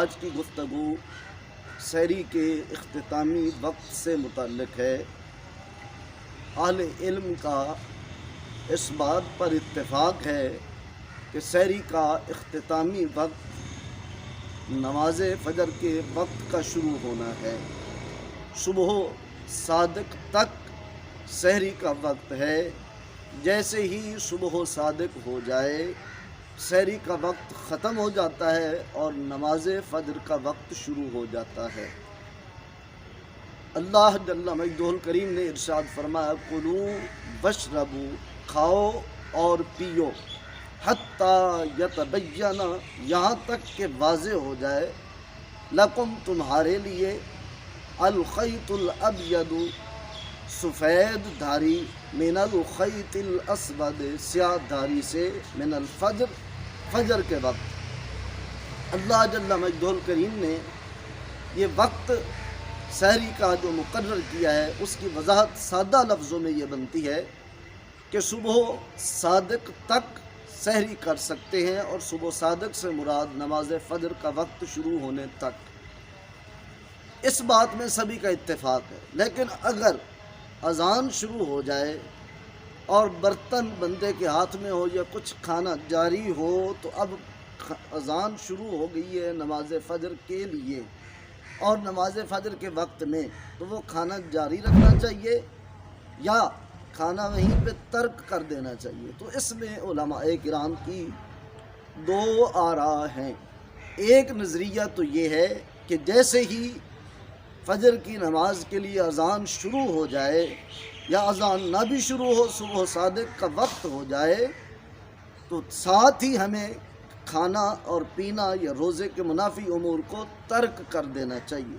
آج کی گفتگو سحری کے اختتامی وقت سے متعلق ہے۔ اہل علم کا اس بات پر اتفاق ہے کہ سحری کا اختتامی وقت نماز فجر کے وقت کا شروع ہونا ہے۔ صبح صادق تک سحری کا وقت ہے۔ جیسے ہی صبح صادق ہو جائے سحری کا وقت ختم ہو جاتا ہے اور نماز فجر کا وقت شروع ہو جاتا ہے۔ اللہ جل مجدہ الکریم نے ارشاد فرمایا کلوا واشربوا، کھاؤ اور پیو، حتی یتبین، یہاں تک کہ واضح ہو جائے، لکم تمہارے لیے، الخیط الابید، سفید دھاری، من الخیط الاسود، سیاہ دھاری سے، من الفجر، فجر کے وقت۔ اللہ جل مجدہ الکریم نے یہ وقت سحری کا جو مقرر کیا ہے اس کی وضاحت سادہ لفظوں میں یہ بنتی ہے کہ صبح صادق تک سحری کر سکتے ہیں، اور صبح صادق سے مراد نماز فجر کا وقت شروع ہونے تک۔ اس بات میں سبھی کا اتفاق ہے، لیکن اگر اذان شروع ہو جائے اور برتن بندے کے ہاتھ میں ہو یا کچھ کھانا جاری ہو تو اب اذان شروع ہو گئی ہے نماز فجر کے لیے، اور نماز فجر کے وقت میں تو وہ کھانا جاری رکھنا چاہیے یا کھانا وہیں پہ ترک کر دینا چاہیے۔ تو اس میں علماء کرام کی دو آراء ہیں۔ ایک نظریہ تو یہ ہے کہ جیسے ہی فجر کی نماز کے لیے اذان شروع ہو جائے یا اذان نہ بھی شروع ہو، صبح صادق کا وقت ہو جائے تو ساتھ ہی ہمیں کھانا اور پینا یا روزے کے منافی امور کو ترک کر دینا چاہیے۔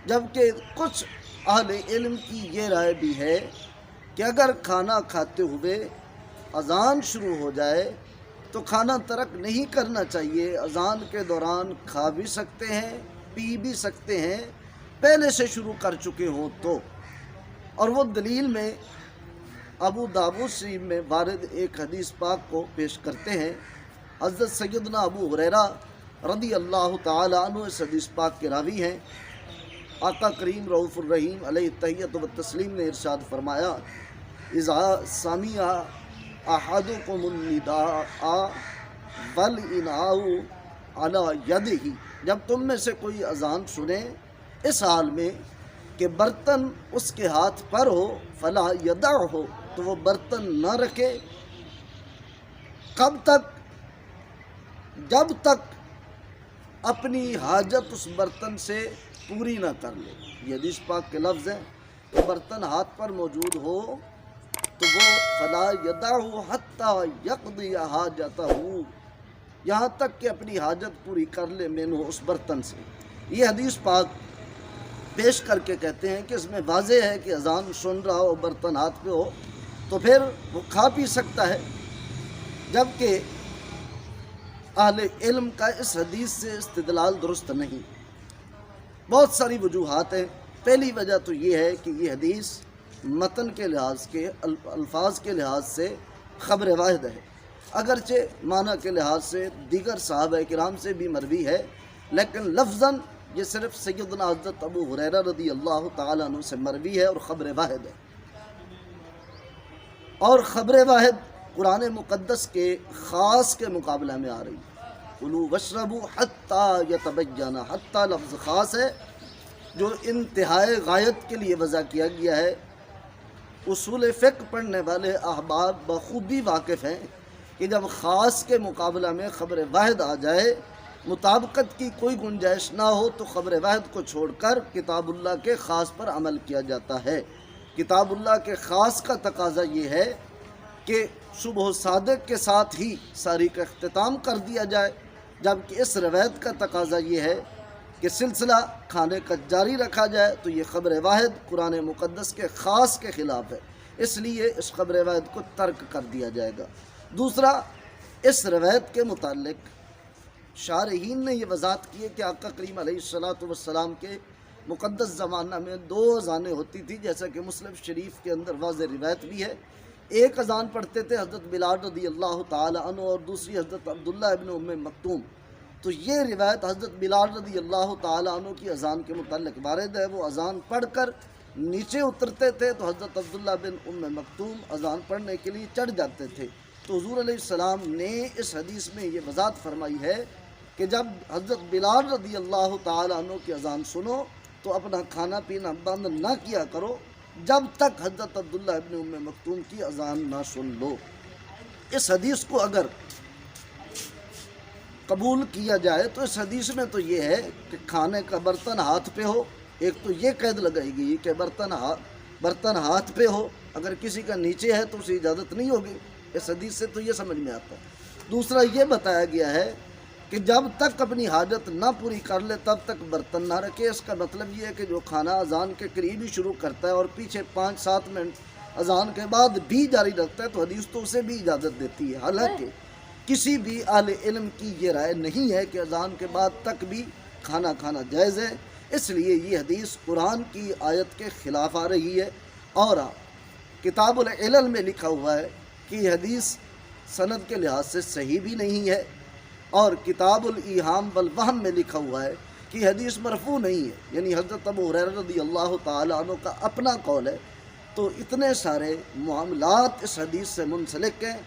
جبکہ کچھ اہل علم کی یہ رائے بھی ہے کہ اگر کھانا کھاتے ہوئے اذان شروع ہو جائے تو کھانا ترک نہیں کرنا چاہیے، اذان کے دوران کھا بھی سکتے ہیں، پی بھی سکتے ہیں، پہلے سے شروع کر چکے ہوں تو۔ اور وہ دلیل میں ابو داؤد شریف میں وارد ایک حدیث پاک کو پیش کرتے ہیں۔ حضرت سیدنا ابو ہریرہ رضی اللہ تعالی عنہ اس حدیث پاک کے راوی ہیں۔ آقا کریم رؤوف الرحیم علیہ التحیۃ والتسلیم نے ارشاد فرمایا اذا سمع احدکم النداء والاناء علی یدہ، جب تم میں سے کوئی اذان سنے اس حال میں کہ برتن اس کے ہاتھ پر ہو، فلا یدعہ، تو وہ برتن نہ رکھے، کب تک؟ جب تک اپنی حاجت اس برتن سے پوری نہ کر لے۔ یہ حدیث پاک کے لفظ ہیں کہ برتن ہاتھ پر موجود ہو تو وہ فلا یدعہ حتی یقضی حاجتہ، یہاں تک کہ اپنی حاجت پوری کر لے منہ، اس برتن سے۔ یہ حدیث پاک پیش کر کے کہتے ہیں کہ اس میں واضح ہے کہ اذان سن رہا ہو، برتن ہاتھ پہ ہو تو پھر وہ کھا پی سکتا ہے، جبکہ اہل علم کا اس حدیث سے استدلال درست نہیں۔ بہت ساری وجوہات ہیں۔ پہلی وجہ تو یہ ہے کہ یہ حدیث متن کے لحاظ کے، الفاظ کے لحاظ سے خبر واحد ہے، اگرچہ معنی کے لحاظ سے دیگر صحابہ کرام سے بھی مروی ہے، لیکن لفظاً یہ صرف سیدنا حضرت ابو ہریرہ رضی اللہ تعالیٰ عنہ سے مروی ہے اور خبر واحد ہے۔ اور خبر واحد قرآن مقدس کے خاص کے مقابلہ میں آ رہی ہے۔ کلوا واشربوا حتی یتبین، حتی لفظ خاص ہے جو انتہائی غایت کے لیے وضع کیا گیا ہے۔ اصول فقہ پڑھنے والے احباب بخوبی واقف ہیں کہ جب خاص کے مقابلہ میں خبر واحد آ جائے، مطابقت کی کوئی گنجائش نہ ہو تو خبر واحد کو چھوڑ کر کتاب اللہ کے خاص پر عمل کیا جاتا ہے۔ کتاب اللہ کے خاص کا تقاضا یہ ہے کہ صبح صادق کے ساتھ ہی سحری کا اختتام کر دیا جائے، جبکہ اس روایت کا تقاضا یہ ہے کہ سلسلہ کھانے کا جاری رکھا جائے، تو یہ خبر واحد قرآن مقدس کے خاص کے خلاف ہے، اس لیے اس خبر واحد کو ترک کر دیا جائے گا۔ دوسرا، اس روایت کے متعلق شارحین نے یہ وضاحت کی ہے کہ آقا کریم علیہ السلام کے مقدس زمانہ میں 2 اذانیں ہوتی تھی، جیسا کہ مسلم شریف کے اندر واضح روایت بھی ہے۔ ایک اذان پڑھتے تھے حضرت بلال رضی اللہ تعالی عنہ اور دوسری حضرت عبداللہ ابن ام مکتوم، تو یہ روایت حضرت بلال رضی اللہ تعالیٰ عنہ کی اذان کے متعلق وارد ہے۔ وہ اذان پڑھ کر نیچے اترتے تھے تو حضرت عبداللہ بن ام مکتوم اذان پڑھنے کے لیے چڑھ جاتے تھے۔ تو حضور علیہ السلام نے اس حدیث میں یہ وضاحت فرمائی ہے کہ جب حضرت بلال رضی اللہ تعالیٰ عنہ کی اذان سنو تو اپنا کھانا پینا بند نہ کیا کرو جب تک حضرت عبداللہ ابن ام مکتوم کی اذان نہ سن لو۔ اس حدیث کو اگر قبول کیا جائے تو اس حدیث میں تو یہ ہے کہ کھانے کا برتن ہاتھ پہ ہو، ایک تو یہ قید لگائی گئی کہ برتن ہاتھ پہ ہو، اگر کسی کا نیچے ہے تو اسے اجازت نہیں ہوگی۔ اس حدیث سے تو یہ سمجھ میں آتا ہے۔ دوسرا یہ بتایا گیا ہے کہ جب تک اپنی حاجت نہ پوری کر لے تب تک برتن نہ رکھے۔ اس کا مطلب یہ ہے کہ جو کھانا اذان کے قریب ہی شروع کرتا ہے اور پیچھے 5-7 منٹ اذان کے بعد بھی جاری رکھتا ہے تو حدیث تو اسے بھی اجازت دیتی ہے۔ حالانکہ کسی بھی اہل علم کی یہ رائے نہیں ہے کہ اذان کے بعد تک بھی کھانا کھانا جائز ہے، اس لیے یہ حدیث قرآن کی آیت کے خلاف آ رہی ہے۔ اور کتاب العلل میں لکھا ہوا ہے کہ یہ حدیث سند کے لحاظ سے صحیح بھی نہیں ہے، اور کتاب الایہام والوہم میں لکھا ہوا ہے کہ یہ حدیث مرفوع نہیں ہے، یعنی حضرت ابو ہریرہ رضی اللہ تعالیٰ عنہ کا اپنا قول ہے۔ تو اتنے سارے معاملات اس حدیث سے منسلک ہیں،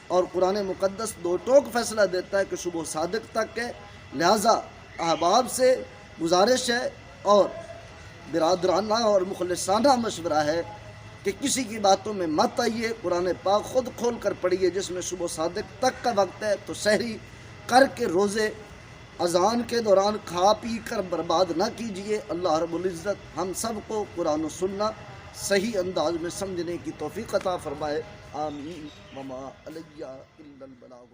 اور قرآن مقدس دو ٹوک فیصلہ دیتا ہے کہ صبح صادق تک ہے۔ لہٰذا احباب سے گزارش ہے اور برادرانہ اور مخلصانہ مشورہ ہے کہ کسی کی باتوں میں مت آئیے، قرآن پاک خود کھول کر پڑھیے جس میں صبح صادق تک کا وقت ہے، تو سحری کر کے روزے اذان کے دوران کھا پی کر برباد نہ کیجیے۔ اللہ رب العزت ہم سب کو قرآن و سنت صحیح انداز میں سمجھنے کی توفیق عطا فرمائے۔ آمین۔ وما علیہ الا البلاغ۔